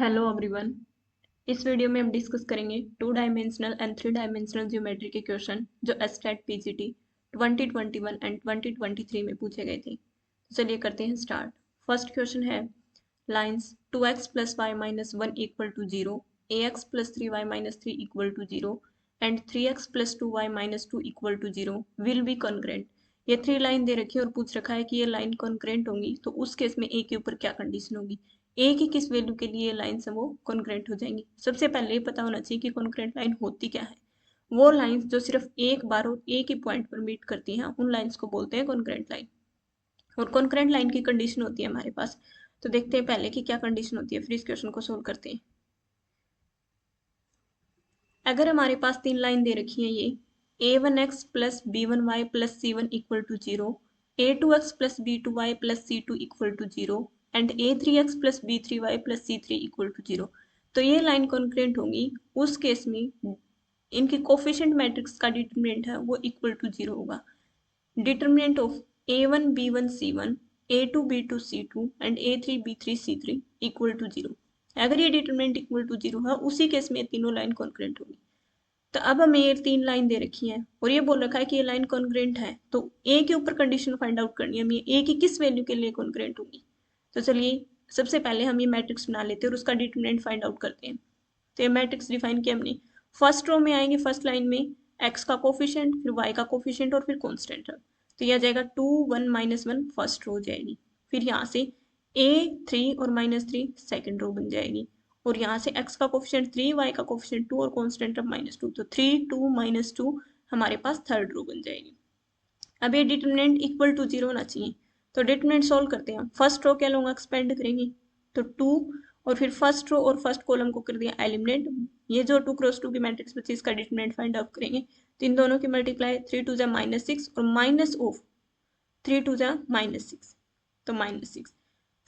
Hello everyone. इस video में हम डिस्कस करेंगे 2 डायमेंशनल एंड 3 डायमेंशनल ज्योमेट्री के क्वेश्चन जो एसटेट पीजीटी 2021 एंड 2023 में पूछे गए थे। तो चलिए करते हैं स्टार्ट। फर्स्ट क्वेश्चन है lines 2x + y - 1 = 0, ax + 3y - 3 = 0 and 3x + 2y - 2 = 0 will be congruent. ये 3 लाइन दे रखी है और पूछ रखा है कि ये लाइन कॉन्ग्रेंट होंगी तो उस केस में ए के ऊपर क्या कंडीशन होगी, ए की किस वैल्यू के लिए लाइन्स है वो कॉन्ग्रेंट हो जाएंगी। सबसे पहले ये पता होना चाहिए कि कॉन्ग्रेंट लाइन होती क्या है। वो लाइन्स जो सिर्फ एक बार और एक ही पॉइंट पर मीट करती हैं उन लाइन्स को बोलते हैं कॉन्ग्रेंट लाइन। और कॉन्ग्रेंट लाइन की कंडीशन होती है हमारे पास, तो देखते हैं पहले कि क्या कंडीशन होती है, फिर इस क्वेश्चन को सोल्व करते हैं। अगर हमारे पास 3 लाइन दे रखी है, ये a1x + b1y + c1 = 0, a2x + b2y + c2 = 0 and a3x + b3y + c3 = 0, तो ये लाइन कॉन्ग्रेंट होंगी। उस केस में इनकी कोफिशिएंट मैट्रिक्स का डिटरमिनेंट है वो इक्वल टू 0 होगा। Determinant of a1 b1 c1, a2 b2 c2 and a3 b3 c3 = 0। अगर ये डिटरमिनेंट इक्वल टू 0 है उसी केस में तीनों लाइन कॉन्ग्रेंट होगी। तो अब हमें ये 3 लाइन दे रखी है और ये बोल रखा है कि ये लाइन कॉन्ग्रेंट है, तो ए के ऊपर कंडीशन फाइंड आउट करनी है हमें, ए की किस वैल्यू के लिए कॉन्ग्रेंट होगी। तो चलिए सबसे पहले हम ये मैट्रिक्स बना लेते हैं और उसका डिटरमिनेंट फाइंड आउट करते हैं। तो ये मैट्रिक्स डिफाइन किया हमने। फर्स्ट रो में आएंगे, फर्स्ट लाइन में एक्स का कोफिशिएंट, फिर वाई का कोफिशिएंट और फिर कॉन्स्टेंट है, तो यह आ जाएगा 2 1 -1 फर्स्ट रो हो जाएगी। फिर यहाँ से a3 और -3 सेकेंड रो बन जाएगी और यहाँ से x का कोफिशिएंट 3, y का कोफिशिएंट 2 और कांस्टेंट ऑफ -2, तो 3 2 -2 हमारे पास थर्ड रो बन जाएगी। अब ये डिटरमिनेंट इक्वल टू 0 होना चाहिए, तो डिटरमिनेंट सॉल्व करते हैं। फर्स्ट रो क्या लूंगा, एक्सपेंड करेंगे तो 2 और फिर फर्स्ट रो और फर्स्ट कॉलम को कर दिया एलिमिनेट। ये जो 2 क्रॉस 2 की मैट्रिक्स बची इसका डिटरमिनेंट फाइंड आउट करेंगे, तो इन दोनों की मल्टीप्लाई 3 2 -6 और माइनस ऑफ 3 2 -6, तो -6।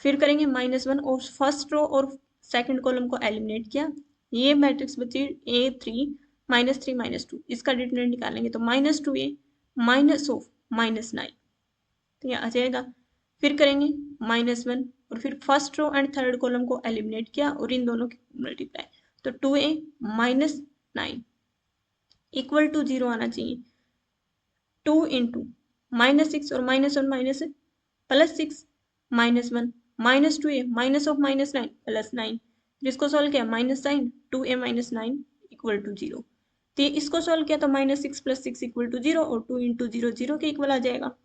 फिर करेंगे -1 और फर्स्ट रो और सेकंड कॉलम को एलिमिनेट किया, ये मैट्रिक्स बची a3 -3 -2, इसका डिटरमिनेंट निकालेंगे तो -2a माइनस ऑफ -9, तो ये आ जाएगा। फिर करेंगे -1 और फिर first row and third column को एलिमिनेट किया और इन दोनों की मल्टीप्लाई, तो 2a -9 इक्वल टू 0 आना चाहिए। 2 इंटू -6 और -1 +6 -1 -2a माइनस ऑफ -9 +9, जिसको सॉल्व किया minus sign 2a -9 equal to 0, तो इसको सॉल्व किया तो -6 + 6 = 0 और 2 × 0 0 के इक्वल आ जाएगा।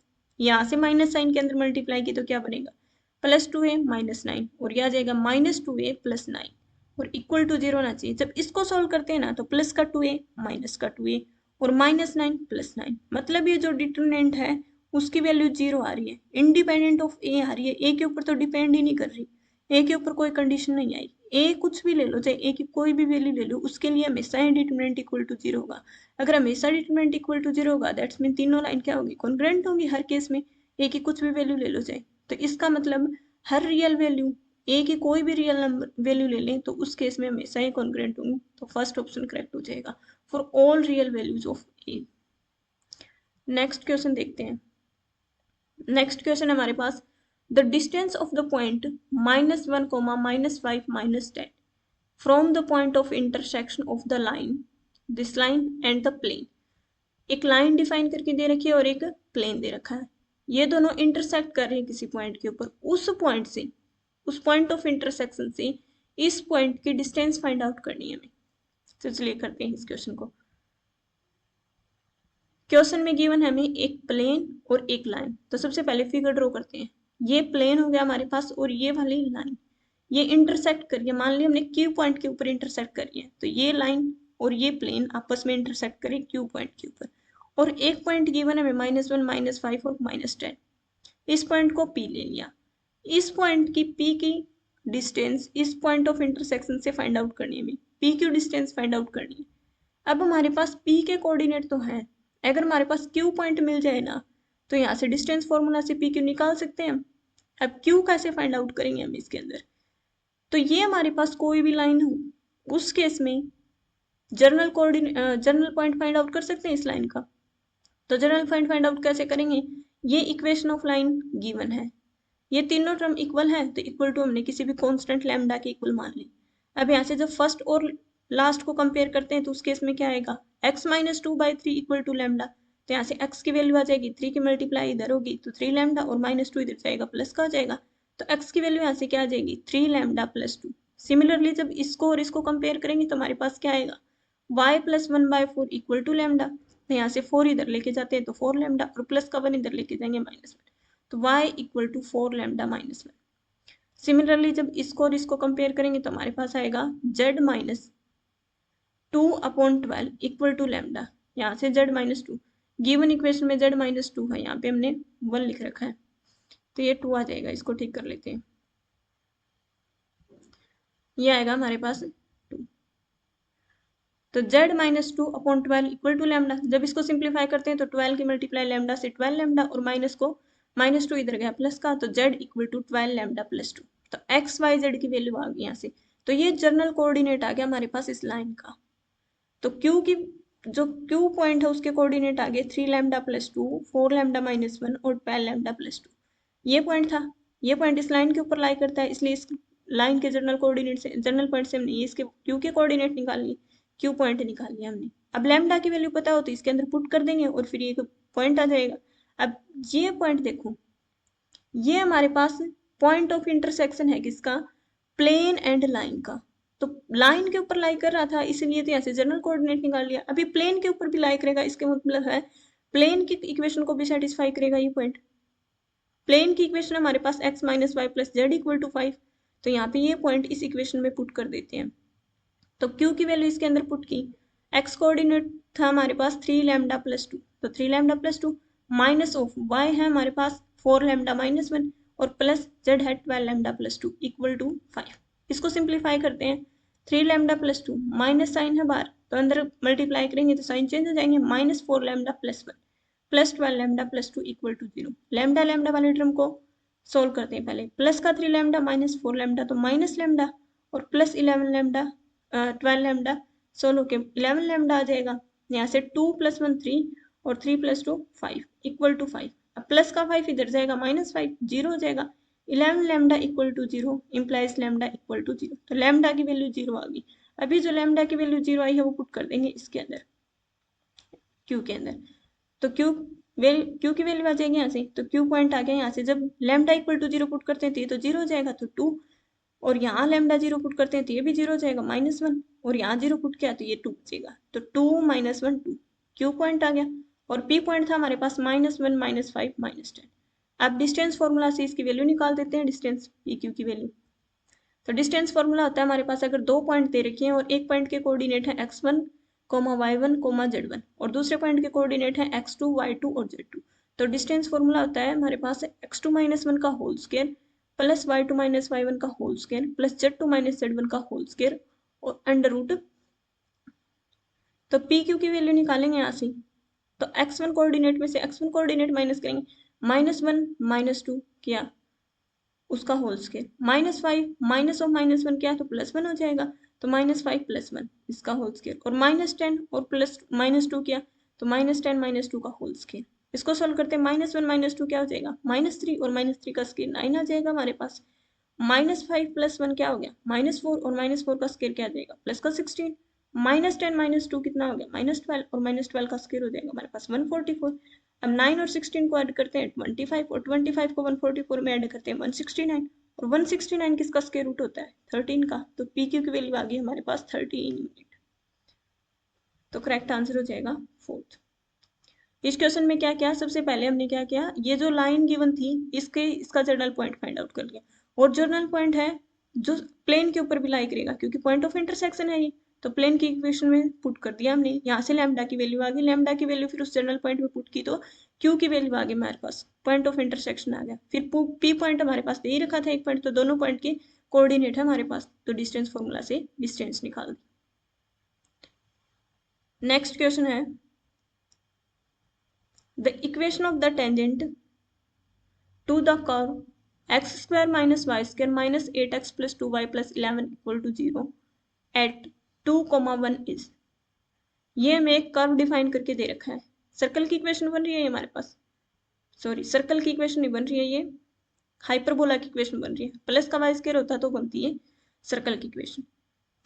यहाँ से माइनस साइन के अंदर मल्टीप्लाई की तो क्या बनेगा, +2a -9 और यह आ जाएगा -2a + 9 और इक्वल टू 0 होना चाहिए। जब इसको सॉल्व करते हैं ना तो प्लस का 2a माइनस का 2a और -9 + 9, मतलब ये जो डिटरमिनेंट है उसकी वैल्यू 0 आ रही है, इंडिपेंडेंट ऑफ ए आ रही है, ए के ऊपर तो डिपेंड ही नहीं कर रही, ए के ऊपर कोई कंडीशन नहीं आई। ए कुछ भी ले लो, चाहे ए की कोई भी वैल्यू ले लो, उसके लिए हमेशा ही डिटरमिनेंट इक्वल टू 0 होगा। अगर हमेशा डिटरमिनेंट इक्वल टू 0 होगा दैट्स मीन तीनों लाइन क्या होगी, कॉन्ग्रेंट होगी हर केस में, ए की कुछ भी वैल्यू ले लो चाहे। तो इसका मतलब हर रियल वैल्यू, ए की कोई भी रियल नंबर वैल्यू ले लें तो उस केस में हमेशा ही कॉन्ग्रेंट होंगी, तो फर्स्ट ऑप्शन करेक्ट हो जाएगा for all real values of A. Next question देखते हैं। नेक्स्ट क्वेश्चन हमारे पास the distance of the point -1, -5, -10 from the point of intersection of the line, this line and the plane. एक line define करके दे रखी है और एक प्लेन दे रखा है, ये दोनों इंटरसेक्ट कर रहे हैं किसी पॉइंट के ऊपर, उस पॉइंट से, उस पॉइंट ऑफ इंटरसेक्शन से इस पॉइंट की डिस्टेंस फाइंड आउट करनी है हमें। तो चलिए करते हैं इस क्वेश्चन को। क्वेश्चन में गिवन है हमें एक प्लेन और एक लाइन, तो सबसे पहले फिगर ड्रॉ करते हैं। ये प्लेन हो गया हमारे पास और ये वाली लाइन ये इंटरसेक्ट करिए, मान लिया हमने क्यू पॉइंट के ऊपर इंटरसेक्ट करी है, तो ये लाइन और ये प्लेन आपस में इंटरसेक्ट करें क्यू पॉइंट के ऊपर, और एक पॉइंट गिवन है हमें -1 -5 और -10, इस पॉइंट को P ले लिया। इस पॉइंट की P की डिस्टेंस इस पॉइंट ऑफ इंटरसेक्शन से फाइंड आउट करनी है हमें, P की डिस्टेंस फाइंड आउट करनी है। अब हमारे पास P के कोऑर्डिनेट तो हैं, अगर हमारे पास Q पॉइंट मिल जाए ना तो यहाँ से डिस्टेंस फॉर्मूला से PQ निकाल सकते हैं हम। अब Q कैसे फाइंड आउट करेंगे हम इसके अंदर, तो ये हमारे पास कोई भी लाइन हो उस केस में जर्नल पॉइंट फाइंड आउट कर सकते हैं इस लाइन का। तो जनरल पॉइंट फाइंड आउट कैसे करेंगे, ये इक्वेशन ऑफ लाइन गिवन है, ये तीनों टर्म इक्वल है तो इक्वल टू हमने किसी भी कांस्टेंट लैम्डा के इक्वल मान ली, अब यहाँ से जब फर्स्ट और लास्ट को कंपेयर करते हैं तो उस केस में क्या आएगा, x minus 2/3 equal to lambda. तो यहाँ से x की वैल्यू आ जाएगी 3 की मल्टीप्लाई इधर होगी तो 3 लैम्डा और -2 इधर जाएगा प्लस का आ जाएगा। तो x की वैल्यू यहाँ से क्या आ जाएगी 3 लैम्डा प्लस 2। सिमिलरली जब इसको और इसको कंपेयर करेंगे तो हमारे पास क्या आएगा y plus 1/4 equal to lambda. तो यहाँ से 4 इधर लेके जाते हैं तो 4 लैम्डा और प्लस का 1 इधर लेके जाएंगे -1, तो y equal to 4 lambda -1। Similarly जब इसको और इसको कंपेयर करेंगे तो हमारे पास आएगा z minus 2/12 equal to lambda. यहाँ से z माइनस 2, गिवन इक्वेशन में z माइनस 2 है, यहाँ पे हमने 1 लिख रखा है तो ये 2 आ जाएगा। इसको ठीक कर लेते हैं, ये आएगा हमारे पास 2। तो z minus 2/12 equal to lambda. जब इसको सिंप्लीफाई करते हैं तो 12 की मल्टीप्लाई लैम्डा से 12 लैम्डा और माइनस को -2 इधर गया प्लस का, तो z equal to 12 lambda plus 2। तो x y z की वैल्यू आ गई यहाँ से। तो ये जनरल कोऑर्डिनेट आ गया हमारे पास इस लाइन का। तो q की जो q पॉइंट है उसके कोऑर्डिनेट आ गए 3 लैम्डा प्लस 2, 4 लैम्डा -1 और 12 लैम्डा प्लस 2। ये पॉइंट था, ये पॉइंट इस लाइन के ऊपर लाई करता है, इसलिए इस लाइन के जनरल कोऑर्डिनेट से, जनरल पॉइंट से हमने इसके q के कोऑर्डिनेट निकाल लिए, q पॉइंट निकाल लिया हमने। अब लैम्डा की वैल्यू पता हो तो इसके अंदर पुट कर देंगे और फिर ये पॉइंट आ जाएगा। अब ये पॉइंट देखो, ये हमारे पास पॉइंट ऑफ इंटरसेक्शन है किसका, प्लेन एंड लाइन का। तो लाइन के ऊपर लाई कर रहा था इसलिए तो यहाँ से जनरल कोऑर्डिनेट निकाल लिया। अभी प्लेन के ऊपर भी लाई करेगा, इसके मतलब है प्लेन की इक्वेशन को भी सेटिस्फाई करेगा ये पॉइंट। प्लेन की इक्वेशन हमारे पास x minus y plus z equal to 5। तो यहाँ पे ये पॉइंट इस इक्वेशन में पुट कर देते हैं। तो q की वैल्यू इसके अंदर पुट की, x कोऑर्डिनेट था हमारे पास 3 लैम्डा प्लस 2, तो 3 lambda plus 2 minus of y है हमारे पास 4 लैम्डा -1 और प्लस z है 12 लैम्डा प्लस 2 इक्वल टू 5। इसको सिंप्लीफाई करते हैं, 3 लैम्डा प्लस 2 माइनस साइन है बाहर तो अंदर मल्टीप्लाई करेंगे तो साइन चेंज हो जाएंगे, -4 lambda plus 1 plus 12 lambda plus 2 equal to 0। Lambda lambda वाले टर्म को सोल्व करते हैं पहले, प्लस का 3 लैम्डा -4 लैम्डा तो माइनस लैम्डा और प्लस 11 लैम्डा 12 लैम्डा सोल्व होके 11 लैम्डा आ जाएगा। यहाँ से 2 + 1 3 और 3 + 2 5 इक्वल टू 5। अब प्लस का 5 इधर जाएगा -5 0 हो जाएगा। 11 lambda equal to 0 implies lambda equal to 0। तो लैम्डा की वैल्यू 0 आ गई। अभी जो लैम्डा की वैल्यू 0 आई है वो पुट कर देंगे इसके अंदर, क्यू के अंदर। तो क्यू की वैल्यू आ जाएगी यहाँ से, तो क्यू पॉइंट आ गया यहाँ से। जब लैम्डा इक्वल टू 0 पुट करते हैं तो ये तो 0 हो जाएगा तो 2, और यहाँ लैम्डा 0 पुट करते हैं तो ये भी 0 हो जाएगा -1, और यहाँ 0 पुट किया तो ये 2 बचेगा। तो 2 - 1 2 क्यू पॉइंट आ गया। और पी पॉइंट था हमारे पास -1 -5 -10। अब डिस्टेंस फॉर्मूला से इसकी वैल्यू निकाल देते हैं, डिस्टेंस पी क्यू की वैल्यू। तो डिस्टेंस फॉर्मूला होता है हमारे पास, अगर 2 पॉइंट दे रखे हैं और एक पॉइंट के कोऑर्डिनेट है x1, y1, z1 और दूसरे पॉइंट के कोऑर्डिनेट है x2, y2 और z2। तो डिस्टेंस फॉर्मूला होता है हमारे पास x2 - 1 का whole square plus y2 - y1 का whole square plus z2 - z1 का होल स्क्वायर और अंडर रूट। तो पी क्यू की वैल्यू निकालेंगे यहाँ से, तो x1 कोऑर्डिनेट में से x1 कोऑर्डिनेट माइनस करेंगे, -1 -2 किया उसका होल स्क्वायर, -5 माइनस ऑफ -1 क्या तो +1 हो जाएगा, तो -5 + 1 इसका होल स्क्वायर और -10 और प्लस -2 किया तो -10 -2 का होल स्क्वायर। इसको सोल्व करते हैं, -1 - 2 क्या हो जाएगा -3 और -3 का स्क्वायर 9 आ जाएगा हमारे पास। -5 + 1 क्या हो गया -4 और -4 का स्क्वायर क्या आ जाएगा प्लस का 16। -10 - 2 कितना हो गया -12 और -12 का स्क्वायर हो जाएगा हमारे पास 144। अब 9 और 16 को ऐड करते हैं 25 और 25 को 144 में ऐड करते हैं 169 और 169 किसका स्क्वायर रूट होता है 13 का। तो पी क्यू की वैल्यू आ गई हमारे पास 13 यूनिट। तो करेक्ट आंसर हो जाएगा 4th। इस क्वेश्चन में क्या किया, सबसे पहले हमने क्या किया, ये जो लाइन गिवन थी इसका जर्नल पॉइंट फाइंड आउट कर लिया। और जर्नल पॉइंट है जो प्लेन के ऊपर भी लाई करेगा क्योंकि पॉइंट ऑफ इंटरसेक्शन है ये, तो प्लेन की इक्वेशन में पुट कर दिया हमने। यहाँ से लैम्डा की वैल्यू आ गई, लैम्डा की वैल्यू फिर उस जनरल पॉइंट में पुट की तो क्यू की वैल्यू आ गई हमारे पास, पॉइंट ऑफ इंटरसेक्शन आ गया। फिर पी पॉइंट हमारे पास दे ही रखा था एक पॉइंट, तो दोनों पॉइंट के कोऑर्डिनेट है हमारे पास, तो डिस्टेंस फॉर्मूला से डिस्टेंस निकाल दी। नेक्स्ट क्वेश्चन है, the equation of the tangent to the curve x square minus y square minus 8x plus 2y plus 11 equal to 0 at 2, 1 is। ये हमें एक कर्व डिफाइन करके दे रखा है। सर्कल की इक्वेशन बन रही है हमारे पास, सॉरी सर्कल की इक्वेशन नहीं बन रही है, ये हाइपरबोला की इक्वेशन बन रही है। प्लस का वाई स्क्वायर होता तो बनती है सर्कल की इक्वेशन।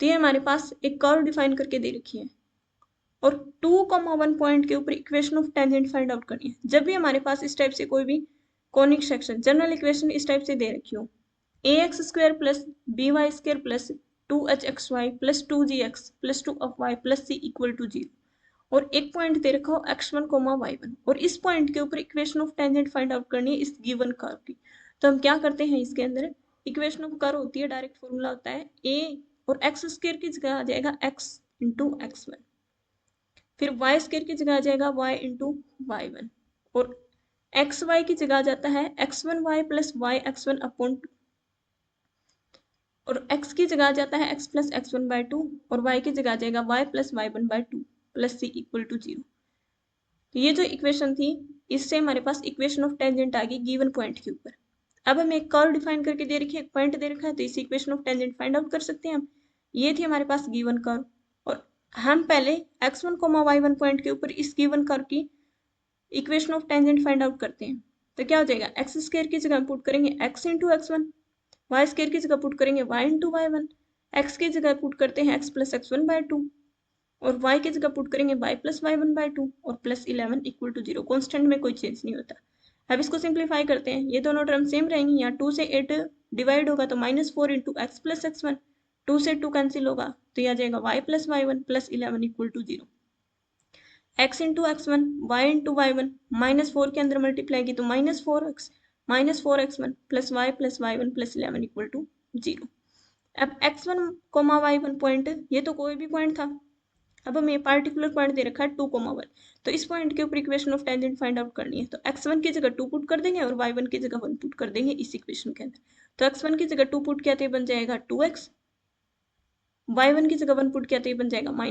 तो ये हमारे पास एक कर्व डिफाइन करके दे रखी है और 2,1 पॉइंट के ऊपर equation of tangent find out करनी है। जब भी हमारे पास इस टाइप से कोई भी कॉनिक सेक्शन जनरल इक्वेशन इस टाइप से दे रखी हो, ax² plus by² plus 2hxy plus 2gx plus 2y plus c equal to 0 और एक पॉइंट दे रखा हो x1, y1 और इस पॉइंट के ऊपर equation of tangent find out करनी है इस गिवन कर्व की। तो हम क्या करते हैं, इसके अंदर इक्वेशन ऑफ कर्व होती है, डायरेक्ट फॉर्मूला होता है a और x² की जगह आ जाएगा x इंटू x1, फिर y² की जगह आ जाएगा y इंटू y1 और xy की जगह आ जाता है x1y plus y x1 upon 2 और x की जगह आ जाता है x प्लस x1 बाय 2 और y की जगह आ जाएगा y plus y1 by 2 plus c equal to 0। तो ये जो इक्वेशन थी इससे हमारे पास इक्वेशन ऑफ टेंजेंट आ गई गिवन पॉइंट के ऊपर। अब हमें एक कर्व डिफाइन करके दे रखी है, एक पॉइंट दे रखा है, तो इस equation of tangent find out कर सकते हैं हम। ये थी हमारे पास गिवन कर्व और हम पहले x1, y1 पॉइंट के ऊपर इस गिवन कर्व की equation of tangent find out करते हैं। तो क्या हो जाएगा, x² की जगह पुट करेंगे x इंटू x1, y² की जगह पुट करेंगे y इंटू y1, x की जगह पुट करते हैं x प्लस x1 बाय 2 और y की जगह पुट करेंगे y प्लस y1 बाय 2 और प्लस 11 इक्वल टू 0। कॉन्स्टेंट में कोई चेंज नहीं होता। अब इसको सिंप्लीफाई करते हैं, ये दोनों टर्म सेम रहेंगी, यहाँ 2 से 8 डिवाइड होगा तो -4 इंटू एक्स प्लस x1, 2 से 2 कैंसिल होगा तो यह आ जाएगा y plus y1 plus 11 equal to 0। x into x1 y into y1 -4 के अंदर मल्टीप्लाई की तो -4x plus y1 plus 11 equal to 0। अब x1, y1 पॉइंट ये तो कोई भी पॉइंट था, अब हमें पार्टिकुलर पॉइंट दे रखा है 2,1, तो इस पॉइंट के ऊपर equation of tangent find out करनी है। तो x1 की जगह 2 पुट कर देंगे और y1 की जगह 1 पुट कर देंगे इस इक्वेशन के अंदर। तो x1 की जगह 2 पुट किया तो बन जाएगा 2x, y1 की जगह 1 पुट किया तो बन जाएगा -y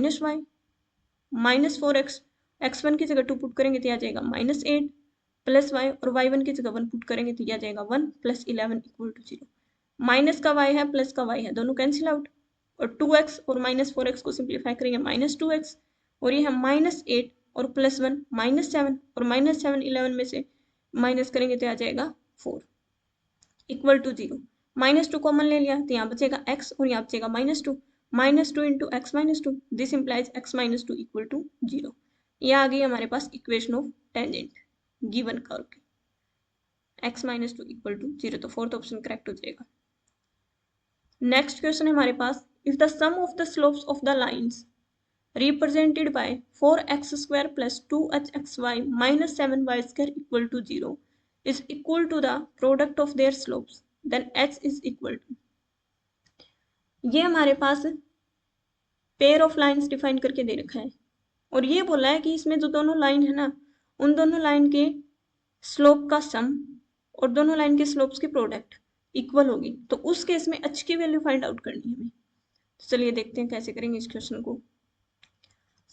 -4x, x1 की जगह 2 पुट करेंगे तो आ जाएगा -8 प्लस y और y1 की जगह 1 पुट करेंगे तो आ जाएगा 1 प्लस 11 इक्वल टू 0। माइनस का y है प्लस का y है, दोनों कैंसिल आउट और 2x और -4x को सिंप्लीफाई करेंगे -2x और ये है -8 और +1 -7 और -7 11 में से माइनस करेंगे तो आ जाएगा 4 इक्वल टू 0। -2 कॉमन ले लिया तो यहाँ बचेगा x और यहाँ बचेगा -2, -2 into X -2, this implies x -2 equal to 0। ये आ गई हमारे पास equation of tangent given curve की, x -2 इक्वल टू 0, तो फोर्थ ऑप्शन करेक्ट हो जाएगा। नेक्स्ट क्वेश्चन है हमारे पास, if the sum of the slopes of the lines represented by 4x² plus 2hxy minus 7y² equal to 0 is equal to the product of their slopes, then h is equal to। ये हमारे पास pair of lines define करके दे रखा है और ये बोला है कि इसमें जो दोनों लाइन है ना, उन दोनों लाइन के स्लोप का सम और दोनों लाइन के स्लोप्स की प्रोडक्ट इक्वल होगी, तो उस केस में h की वैल्यू फाइंड आउट करनी है हमें। तो चलिए देखते हैं कैसे करेंगे इस क्वेश्चन को।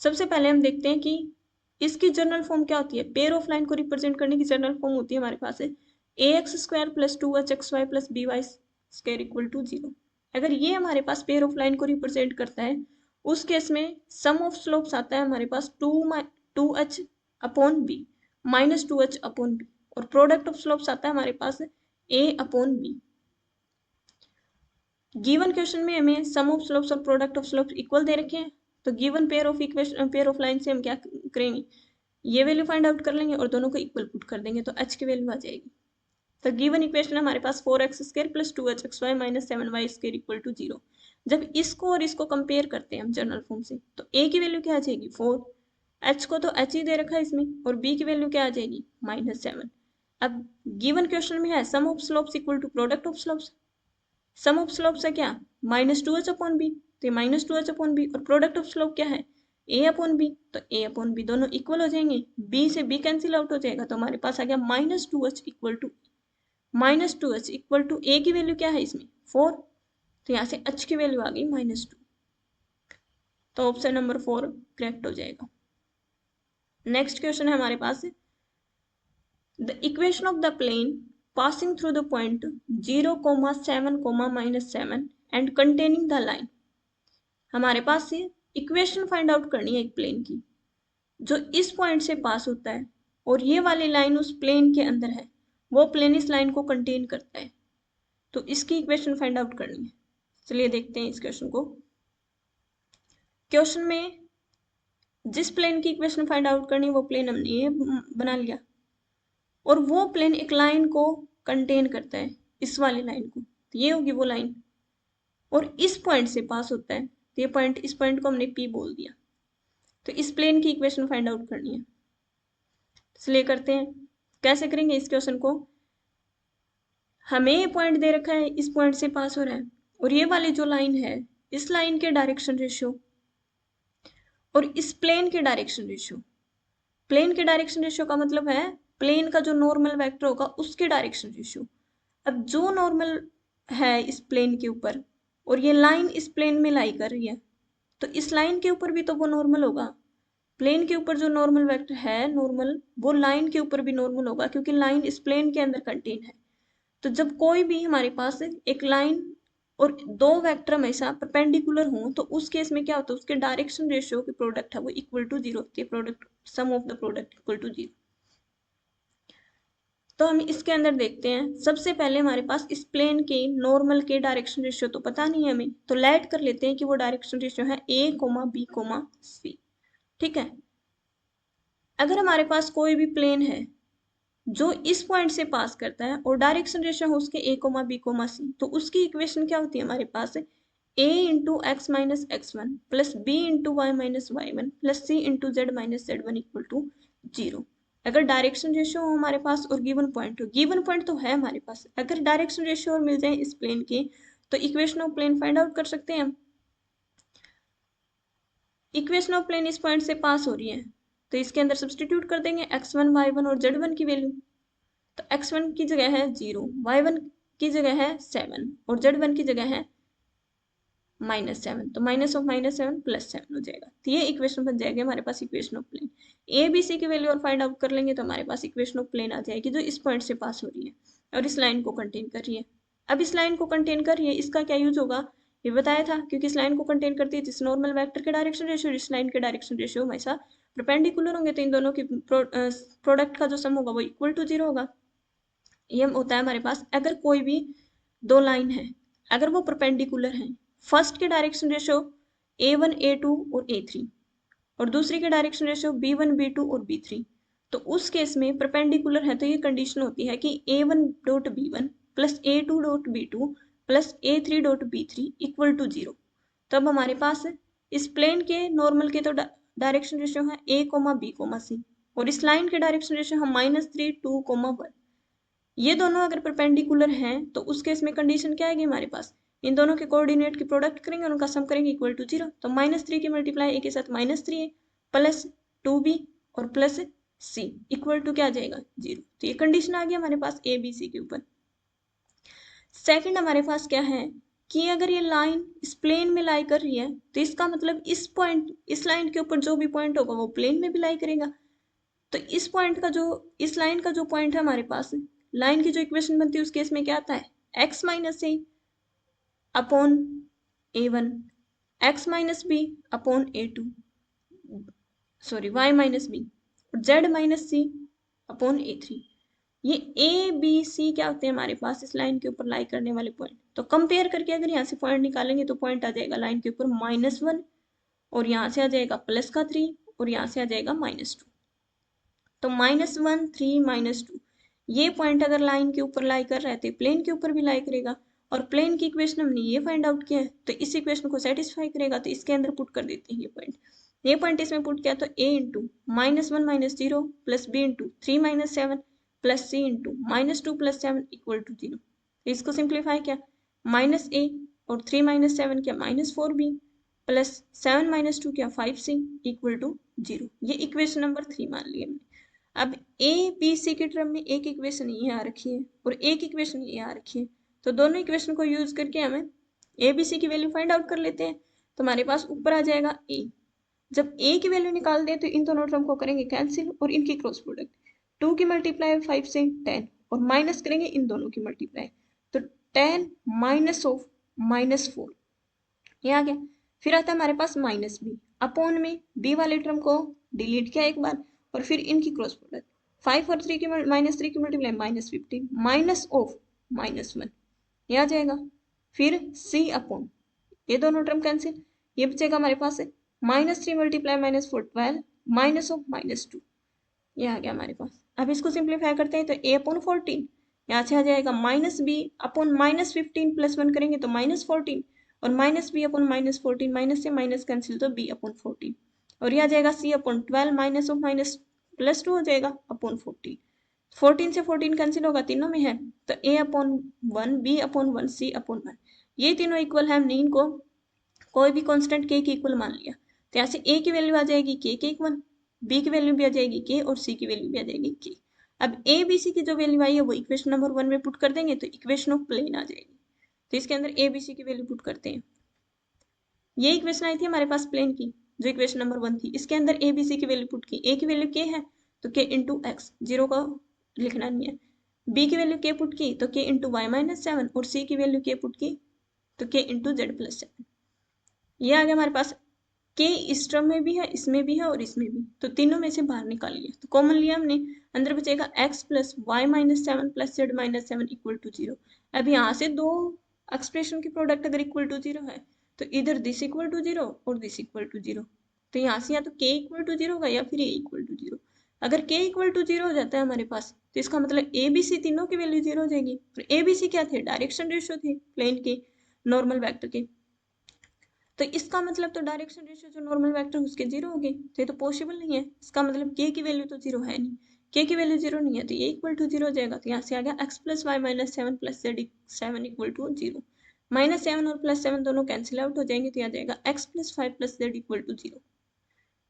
सबसे पहले हम देखते हैं कि इसकी जनरल फॉर्म क्या होती है। पेयर ऑफ लाइन को रिप्रेजेंट करने की जनरल फॉर्म होती है हमारे पास है ax² plus 2hxy plus by² equal to 0। अगर ये हमारे पास पेयर ऑफ लाइन को रिप्रेजेंट करता है उस केस में सम ऑफ स्लोप्स आता है हमारे पास 2h upon b -2h upon b और प्रोडक्ट ऑफ स्लोप्स आता है हमारे पास a upon b। Given question में हमें सम ऑफ स्लोप्स और प्रोडक्ट ऑफ स्लोप्स इक्वल दे रखे हैं, तो गिवन पेयर ऑफ लाइन से हम क्या करेंगे, ये वैल्यू फाइंड आउट कर लेंगे और दोनों को इक्वल पुट कर देंगे तो h की वैल्यू आ जाएगी। तो गिवन इक्वेशन हमारे पास 4x² plus 2hxy minus 7y² equal to 0। जब इसको और इसको कंपेयर करते हैं हम जनरल फॉर्म से तो a की वैल्यू क्या आ जाएगी 4, h को तो h ही दे रखा है इसमें और b की वैल्यू क्या आ जाएगी -7। अब गिवन क्वेश्चन में है sum of slopes equal to product of slopes, sum of slopes है क्या -2h अपॉन b, तो -2h अपॉन b और प्रोडक्ट ऑफ स्लोप क्या है a अपॉन b, तो a अपॉन b दोनों इक्वल हो जाएंगे, b से b कैंसिल आउट हो जाएगा तो हमारे पास आ गया -2h इक्वल टू a की वैल्यू क्या है इसमें 4, तो यहाँ से h की वैल्यू आ गई -2, तो ऑप्शन नंबर 4 करेक्ट हो जाएगा। नेक्स्ट क्वेश्चन है हमारे पास, the equation of the plane passing through the point 0, 7, -7 and containing the line। हमारे पास से इक्वेशन फाइंड आउट करनी है एक प्लेन की जो इस पॉइंट से पास होता है और ये वाली लाइन उस प्लेन के अंदर है, वो प्लेन इस लाइन को कंटेन करता है, तो इसकी इक्वेशन फाइंड आउट करनी है। चलिए देखते हैं इस क्वेश्चन को। क्वेश्चन में जिस प्लेन की इक्वेशन फाइंड आउट करनी है वो प्लेन हमने ये बना लिया, और वो प्लेन एक लाइन को कंटेन करता है, इस वाली लाइन को, तो ये होगी वो लाइन, और इस पॉइंट से पास होता है, तो ये पॉइंट, इस पॉइंट को हमने पी बोल दिया। तो इस प्लेन की इक्वेशन फाइंड आउट करनी है, इसलिए करते हैं। कैसे करेंगे इस क्वेश्चन को, हमें ये पॉइंट दे रखा है, इस पॉइंट से पास हो रहा है, और ये वाली जो लाइन है, इस लाइन के डायरेक्शन रेशियो और इस प्लेन के डायरेक्शन रेशियो, प्लेन के डायरेक्शन रेशियो का मतलब है प्लेन का जो नॉर्मल वेक्टर होगा उसके डायरेक्शन रेशियो। अब जो नॉर्मल है इस प्लेन के ऊपर, और ये लाइन इस प्लेन में लाई कर रही है, तो इस लाइन के ऊपर भी तो वो नॉर्मल होगा। प्लेन के ऊपर जो नॉर्मल वेक्टर है नॉर्मल, वो लाइन के ऊपर भी नॉर्मल होगा, क्योंकि लाइन इस प्लेन के अंदर कंटेन है। तो जब कोई भी हमारे पास एक लाइन और दो वेक्टर हमेशा परपेंडिकुलर हों, तो उस केस में क्या होता है, उसके डायरेक्शन रेशियो की प्रोडक्ट है वो इक्वल टू जीरो होती है, product sum of the product equal to zero. तो हम इसके अंदर देखते हैं, सबसे पहले हमारे पास इस प्लेन के नॉर्मल के डायरेक्शन रेशियो तो पता नहीं है हमें, तो लेट कर लेते हैं कि वो डायरेक्शन रेशियो है a, b, c। ठीक है। अगर हमारे पास कोई भी प्लेन है जो इस पॉइंट से पास करता है और डायरेक्शन रेशियो है उसके a, b, c, तो उसकी इक्वेशन क्या होती है हमारे पास, a into x minus x one plus b into y minus y one plus c into z minus z one equal to zero. अगर डायरेक्शन रेशियो हो हमारे पास और गिवन पॉइंट हो, गिवन पॉइंट तो है हमारे पास, अगर डायरेक्शन रेशियो और मिल जाए इस प्लेन के, तो equation of plane find out कर सकते हैं हम। इक्वेशन ऑफ प्लेन इस पॉइंट से पास हो रही है, तो इसके अंदर सब्सटीट्यूट कर देंगे x1 y1 और z1 की वैल्यू। तो x1 की जगह है 0, y1 की जगह है 7 और z1 की जगह है -7, तो -7 +7 हो जाएगा। तो ये इक्वेशन बन जाएगी हमारे पास equation of plane. A B C की वैल्यू और फाइंड आउट कर लेंगे तो हमारे पास इक्वेशन ऑफ प्लेन आ जाएगी, जो इस पॉइंट से पास हो रही है और इस लाइन को कंटेन कर रही है। अब इस लाइन को कंटेन कर रही है, इसका क्या यूज होगा ये बताया था, क्योंकि इस लाइन को कंटेन करती है जिस नॉर्मल वेक्टर के डायरेक्शन रेशियो, इस लाइन के डायरेक्शन रेशियो हमेशा परपेंडिकुलर होंगे, तो इन दोनों की प्रोडक्ट का जो सम होगा वो इक्वल टू जीरो होगा। ये होता है हमारे पास अगर कोई भी दो लाइन है, अगर वो परपेंडिकुलर है, फर्स्ट के डायरेक्शन रेशियो a1 a2 और a3 और दूसरी के डायरेक्शन रेशियो b1 b2 और b3, तो उस केस में परपेंडिकुलर है तो ये कंडीशन होती है कि a1 dot b1 plus a2 dot b2 plus a3 dot b3 equal to zero. तब हमारे पास इस प्लेन के नॉर्मल के तो डायरेक्शन रेशियो है a, b, c, और इस लाइन के डायरेक्शन रेशियो है -3, 2, 1। ये दोनों अगर परपेंडिकुलर हैं तो उस केस में कंडीशन क्या आएगी हमारे पास, इन दोनों के कोऑर्डिनेट की प्रोडक्ट करेंगे और उनका सम करेंगे इक्वल टू जीरो। तो -3 की मल्टीप्लाई ए के साथ -3 है प्लस 2b और प्लस c इक्वल टू क्या आ जाएगा जीरो। तो ये कंडीशन आ गया हमारे पास ए बी सी के ऊपर। सेकंड हमारे पास क्या है कि अगर ये लाइन इस प्लेन में लाई कर रही है, तो इसका मतलब इस पॉइंट, इस लाइन के ऊपर जो भी पॉइंट होगा वो प्लेन में भी लाई करेगा। तो इस पॉइंट का जो, इस लाइन का जो पॉइंट है हमारे पास, लाइन की जो इक्वेशन बनती है उस केस में क्या आता है, x minus A upon a1, x minus B upon a2, sorry y minus B, और z minus C upon a3। ये ए बी सी क्या होते हैं हमारे पास इस लाइन के ऊपर लाई करने वाले पॉइंट। तो कंपेयर करके अगर यहाँ से पॉइंट निकालेंगे तो पॉइंट आ जाएगा लाइन के ऊपर -1, और यहाँ से आ जाएगा +3 और यहाँ से आ जाएगा -2। तो -1, 3, -2 ये पॉइंट अगर लाइन के ऊपर लाई कर रहे थे, प्लेन के ऊपर भी लाई करेगा, और प्लेन की इक्वेशन हमने ये फाइंड आउट किया है तो इस इक्वेशन को सेटिस्फाई करेगा, तो इसके अंदर पुट कर देते हैं ये पॉइंट इसमें पुट किया तो a into -1 - 0 plus b into 3 - 7 plus c into -2 + 7 equal to 0। इसको सिंप्लीफाई किया, -a और 3 - 7 क्या -4b प्लस 7 - 2 क्या 5c इक्वल टू 0। ये इक्वेशन नंबर 3 मान लिया हमने। अब ए बी सी के टर्म में एक इक्वेशन ये आ रखी है और एक इक्वेशन ये आ रखी है, तो दोनों इक्वेशन को यूज करके हमें ए बी सी की वैल्यू फाइंड आउट कर लेते हैं। तो हमारे पास ऊपर आ जाएगा ए, जब ए की वैल्यू निकाल दें तो इन दोनों टर्म को करेंगे कैंसिल और इनकी क्रॉस प्रोडक्ट, 2 की मल्टीप्लाई 5 से 10 और माइनस करेंगे इन दोनों की मल्टीप्लाई, तो 10 माइनस ऑफ -4 ये आ गया। फिर आता है हमारे पास -b अपॉन में b वाले टर्म को डिलीट किया एक बार और फिर इनकी क्रॉस प्रोडक्ट, 5 और 3 की -3 की मल्टीप्लाई -15 माइनस ऑफ -1 ये आ जाएगा। फिर c अपॉन ये दोनों टर्म कैंसिल, ये बचेगा हमारे पास -3 मल्टीप्लाई -4 12 माइनस ऑफ -2, ये आ गया हमारे पास। अब इसको सिंप्लीफाई करते हैं तो a/14 यहाँ से आ जाएगा -b/-15 +1 करेंगे तो -14 और -b/-14 माइनस से माइनस कैंसिल तो b/14 और ये आ जाएगा c/12 माइनस ऑफ +2 हो जाएगा /14। 14 से 14 कैंसिल होगा, तीनों में है तो a/1 b/1 c/1 ये तीनों इक्वल है। हमने इनको कोई भी कांस्टेंट k के इक्वल मान लिया तो यहाँ से a की वैल्यू आ जाएगी k के इक्वल, b की वैल्यू भी आ जाएगी k और c की वैल्यू भी आ जाएगी k। अब a b c की जो वैल्यू आई है वो इक्वेशन नंबर 1 में पुट कर देंगे तो इक्वेशन ऑफ प्लेन आ जाएगी। तो इसके अंदर a b c की वैल्यू पुट करते हैं। ये इक्वेशन आई थी हमारे पास प्लेन की जो इक्वेशन नंबर 1 थी, इसके अंदर a b c की वैल्यू पुट की। a की वैल्यू k है तो k इंटू एक्स, जीरो का लिखना नहीं है। b की वैल्यू k पुट की तो k इंटू वाई -7 और c की वैल्यू k पुट की तो k इंटू z+7। ये आ गया हमारे पास। के इस टर्म में भी है, इसमें भी है और इसमें भी, तो तीनों में से बाहर निकाल लिया तो कॉमन लिया हमने, अंदर बचेगा x plus y -7 plus z -7 equal to 0। अब यहाँ से दो एक्सप्रेशन की प्रोडक्ट अगर इक्वल टू 0 है तो इधर दिस इक्वल टू 0 और दिस इक्वल टू 0, तो यहाँ से या तो k इक्वल टू 0 होगा या फिर a इक्वल टू 0। अगर k इक्वल टू 0 हो जाता है हमारे पास तो इसका मतलब a b c तीनों की वैल्यू 0 हो जाएगी। और a b c क्या थे, डायरेक्शन रेशियो थे प्लेन के नॉर्मल वेक्टर के, तो इसका मतलब तो डायरेक्शन रेशियो जो नॉर्मल वेक्टर उसके 0 हो गए, तो ये तो पॉसिबल नहीं है। इसका मतलब k की वैल्यू तो 0 है नहीं, k की वैल्यू 0 नहीं है तो ये इक्वल टू 0 हो जाएगा। तो यहाँ से आ गया x plus y -7 plus z 7 equal to 0। -7 और +7 दोनों कैंसिल आउट हो जाएंगे तो आ जाएगा x plus 5 plus z equal to 0।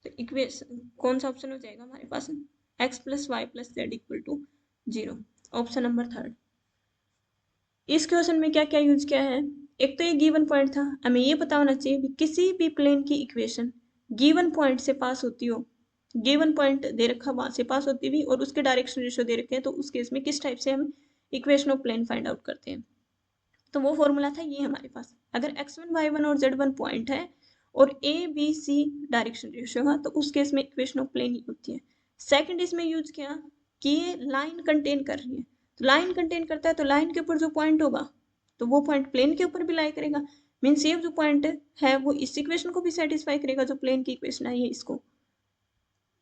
तो इक्वेशन कौन सा ऑप्शन हो जाएगा हमारे पास, x plus y plus z equal to 0, option number 3। इस क्वेश्चन में क्या क्या यूज किया है, एक तो ये गिवन पॉइंट था, हमें ये पता होना चाहिए कि किसी भी प्लेन की इक्वेशन गिवन पॉइंट से पास होती हो, गिवन पॉइंट दे रखा वहां से पास होती हुई और उसके डायरेक्शन रेशियो दे रखे हैं तो उस केस में किस टाइप से हम equation of plane find out करते हैं। तो वो फॉर्मूला था ये हमारे पास, अगर x1 y1 और z1 पॉइंट है और a b c direction ratio है तो उस केस में इक्वेशन ऑफ प्लेन ही होती है। सेकंड इसमें यूज किया कि ये लाइन कंटेन कर रही है, तो लाइन कंटेन करता है तो लाइन के ऊपर जो पॉइंट होगा तो वो पॉइंट प्लेन के ऊपर भी लाई करेगा, मीन्स ये जो पॉइंट है वो इस इक्वेशन को भी सेटिस्फाई करेगा जो प्लेन की इक्वेशन आई है इसको।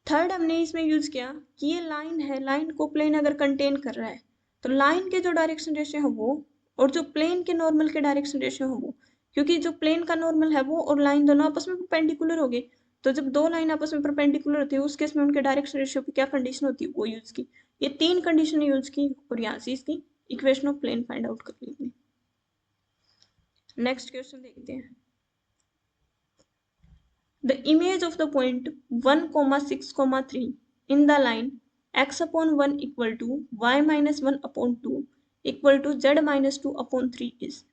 थर्ड हमने इसमें यूज किया कि ये लाइन है, लाइन को प्लेन अगर कंटेन कर रहा है तो लाइन के जो डायरेक्शन रेशियो है वो और जो प्लेन के नॉर्मल के डायरेक्शन रेशियो है वो, क्योंकि जो प्लेन का नॉर्मल है वो और लाइन दोनों आपस में परपेंडिकुलर हो गए, तो जब दो लाइन आपस में परपेंडिकुलर होती है उस केस में उनके डायरेक्शन रेशियो की क्या कंडीशन होती है वो यूज की। ये तीन कंडीशन यूज की और यहाँ से इसकी equation of plane find out कर ली। नेक्स्ट क्वेश्चन देखते हैं। The image of the point 1, 6, 3 in the line x/1 equal to y minus 1/2 equal to z minus 2/3 is,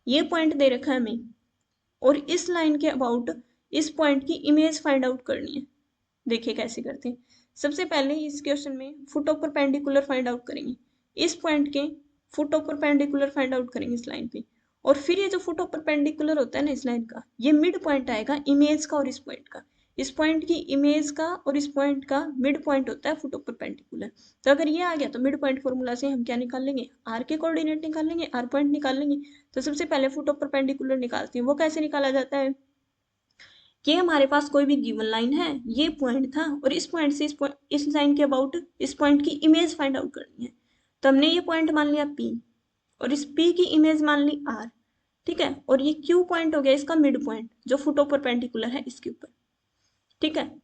ये पॉइंट दे रखा है हमें और इस लाइन के अबाउट इस पॉइंट की इमेज फाइंड आउट करनी है। देखिए कैसे करते हैं। सबसे पहले इस क्वेश्चन में foot of perpendicular find out करेंगे, इस पॉइंट के foot of perpendicular find out करेंगे इस लाइन पे, और फिर ये जो फुट ऑफ परपेंडिकुलर होता है ना इस लाइन का, ये मिड पॉइंट आएगा इमेज का और इस पॉइंट का, इस पॉइंट की इमेज का और इस पॉइंट का मिड पॉइंट होता है फुट ऑफ परपेंडिकुलर। तो अगर ये आ गया तो मिड पॉइंट फॉर्मूला से हम क्या निकाल लेंगे, आर के कोऑर्डिनेट निकाल लेंगे, आर पॉइंट निकाल लेंगे। तो सबसे पहले फुट ऑफ परपेंडिकुलर निकालते हैं, वो कैसे निकाला जाता है कि हमारे पास कोई भी गिवन लाइन है, ये पॉइंट था और इस पॉइंट से इस लाइन के अबाउट इस पॉइंट की इमेज फाइंड आउट करनी है। तो हमने ये पॉइंट मान लिया P और इस P की इमेज मान ली R, ठीक है, और ये Q पॉइंट हो गया इसका मिड पॉइंट जो फुट ऑफ परपेंडिकुलर है इसके ऊपर, ठीक है।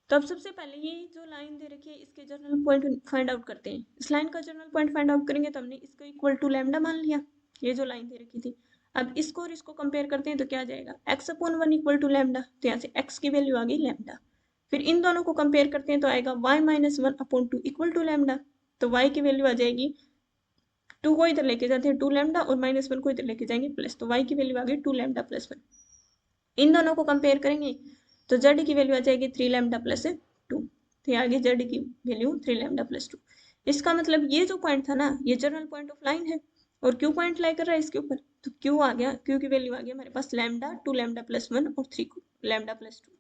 तो अब सबसे पहले ये जो लाइन दे रखी है इसके जर्नल पॉइंट फाइंड आउट करते हैं। इस लाइन का जर्नल पॉइंट फाइंड आउट करेंगे तो हमने इसको इक्वल टू लैम्डा मान लिया, ये जो लाइन दे रखी थी। अब इसको और इसको कंपेयर करते हैं तो क्या आ जाएगा, x/1 इक्वल टू लैम्डा, तो यहाँ से x की वैल्यू आ गई लैम्डा। फिर इन दोनों को कंपेयर करते हैं तो आएगा y - 1/2 इक्वल टू लैम्डा, तो y की वैल्यू आ जाएगी, 2 को इधर लेके जाते हैं 2 लैम्डा और -1 को इधर लेके जाएंगे प्लस, तो y की वैल्यू आ गई 2 लैम्डा प्लस 1। इन दोनों को कंपेयर करेंगे तो z की वैल्यू आ जाएगी 3 लैम्डा प्लस 2, तो ये आगे z की वैल्यू 3 लैम्डा प्लस 2। इसका मतलब ये जो पॉइंट था ना ये जनरल पॉइंट ऑफ लाइन है और क्यू पॉइंट लाई कर रहा है इसके ऊपर, तो क्यू आ गया, क्यू की वैल्यू आ गई हमारे पास लैम्डा 2 लैम्डा प्लस 1 और 3 लैम्डा प्लस 2।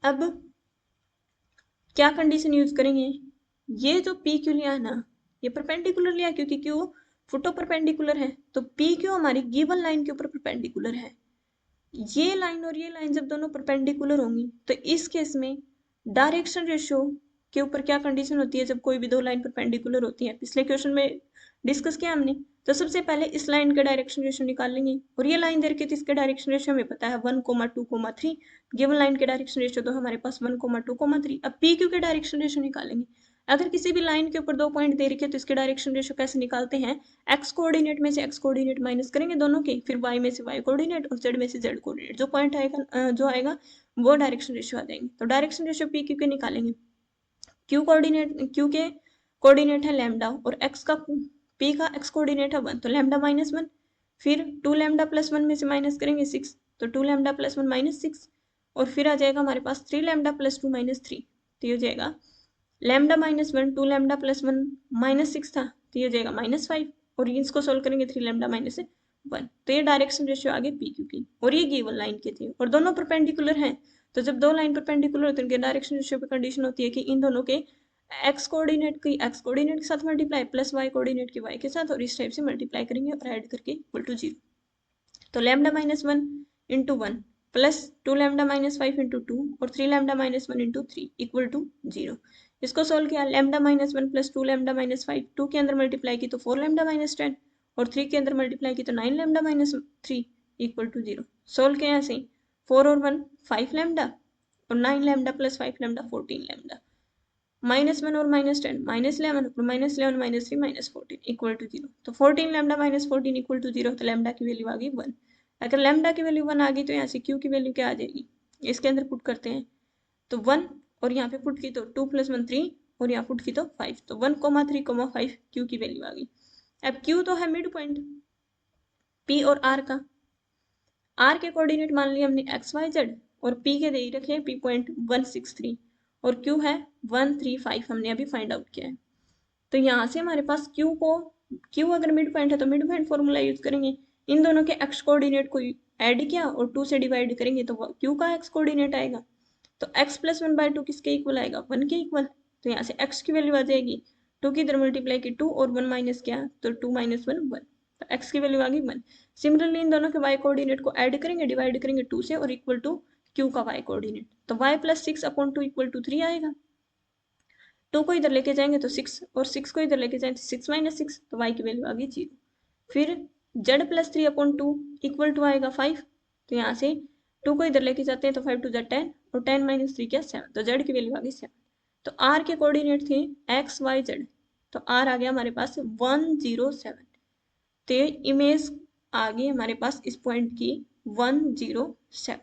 अब क्या कंडीशन यूज करेंगे, ये जो पी क्यू लिया है ना ये परपेंडिकुलर लिया क्योंकि क्यू फुटो परपेंडिकुलर है, तो पी क्यू हमारी गिवन लाइन के ऊपर परपेंडिकुलर है। ये लाइन और ये लाइन जब दोनों परपेंडिकुलर होंगी तो इस केस में डायरेक्शन रेशियो के ऊपर क्या कंडीशन होती है जब कोई भी दो लाइन परपेंडिकुलर होती है, पिछले क्वेश्चन में डिस्कस किया हमने। तो सबसे पहले इस लाइन का डायरेक्शन रेशियो निकाल लेंगे, और ये लाइन दे रखी थी, इसके डायरेक्शन रेशियो हमें पता है 1,2,3। गिवन लाइन के डायरेक्शन रेशियो तो हमारे पास 1,2,3। अब पी क्यू के डायरेक्शन रेशियो निकालेंगे। अगर किसी भी लाइन के ऊपर दो पॉइंट दे रखे तो इसके डायरेक्शन रेशियो कैसे निकालते हैं, एक्स कोऑर्डिनेट में से एक्स कोऑर्डिनेट माइनस करेंगे दोनों के, फिर वाई में से वाई कोऑर्डिनेट और जेड में से जेड कोऑर्डिनेट, जो पॉइंट आएगा जो आएगा वो डायरेक्शन रेशियो आ जाएंगे। तो डायरेक्शन रेशियो पी क्यू के निकालेंगे। क्यू के कोऑर्डिनेट है लैम्डा और एक्स का पी का एक्स कोऑर्डिनेट है 1, तो लैम्डा -1। फिर 2 लैम्डा प्लस 1 में से माइनस करेंगे 6, तो 2 लैम्डा प्लस 1 -6, और फिर आ जाएगा हमारे पास 3 लैम्डा प्लस 2 -3, तो ये हो जाएगा लैम्डा -1, 2 लैम्डा प्लस 1 -6 था, तो ये हो जाएगा -5, और इसको सोल्व करेंगे 3 लैम्डा माइनस 1, तो ये डायरेक्शन रेशियो आगे पी क्यू की, और ये गिवन लाइन की थी, और दोनों परपेंडिकुलर हैं। तो जब दो लाइन परपेंडिकुलर होती है उनके डायरेक्शन रेशियो पे कंडीशन होती है कि इन दोनों के एक्स कोऑर्डिनेट के साथ मल्टीप्लाई प्लस वाई कोऑर्डिनेट की वाई के साथ, और इस टाइप से मल्टीप्लाई करेंगे और ऐड करके इक्वल टू 0। तो lambda -1 into 1 plus 2 lambda -5 into 2 और 3 लैम्डा -1 इंटू 3 इक्वल टू 0। इसको सोल्व किया, लैम्डा -1 प्लस 2 लैम्डा -5, 2 के अंदर मल्टीप्लाई की तो 4 लैम्डा -10 और 3 के अंदर मल्टीप्लाई की तो 9 लैम्डा -3 इक्वल टू 0। सोल्व किया ऐसे 4 और 1 5 लैम्डा और 9 लैम्डा प्लस 5 लैम्डा 14 लैम्डा, -1 और -10 -11 और -11 -3 -14 इक्वल टू 0। तो 14 लैम्डा -14 इक्वल टू 0, तो लैम्डा की वैल्यू आ गई 1। अगर लैम्डा की वैल्यू 1 आ गई तो यहाँ से क्यू की वैल्यू क्या आ जाएगी, इसके अंदर पुट करते हैं तो 1, और यहाँ पे पुट की तो 2 + 1 3, और यहाँ पुट की तो 5, तो 1,3,5 क्यू की वैल्यू आ गई। अब क्यू तो है मिड पॉइंट पी और आर का, आर के कोऑर्डिनेट मान लिया हमने एक्स वाई जेड, और पी के दे रखे पी पॉइंट 163 और क्यू है 135, हमने अभी फाइंड आउट किया है। तो यहाँ से हमारे पास क्यू अगर मिड पॉइंट है तो मिड पॉइंट फॉर्मूला यूज करेंगे, इन दोनों के एक्स कोऑर्डिनेट को ऐड किया और 2 से डिवाइड करेंगे तो क्यू का एक्स कोऑर्डिनेट आएगा, तो x प्लस 1/2 किसके इक्वल आएगा, 1 के इक्वल। तो यहाँ से x की वैल्यू आ जाएगी 2 की इधर मल्टीप्लाई की 2 और 1 माइनस किया तो 2 - 1 1, तो x की वैल्यू आ गई 1। सिमिलरली इन दोनों के y कोऑर्डिनेट को ऐड करेंगे, डिवाइड करेंगे 2 से और इक्वल टू q का y कोऑर्डिनेट, तो y + 6/2 इक्वल टू 3 आएगा। 2 को इधर लेके जाएंगे तो 6, और 6 को इधर लेके जाएंगे तो 6 - 6, तो y की वैल्यू आ गई 0। फिर z + 3/2 इक्वल टू आएगा 5, तो यहाँ से 2 को इधर लेके जाते हैं तो 5 × 2 = 10, और 10 - 3 क्या 7, तो z की वैल्यू आ गई 7। तो r के कोऑर्डिनेट थे x y z, तो r आ गया हमारे पास 107, तो ये इमेज आ गई हमारे पास इस पॉइंट की 107।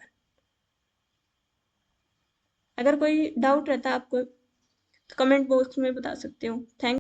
अगर कोई डाउट रहता है आपको तो कमेंट बॉक्स में बता सकते हो। थैंक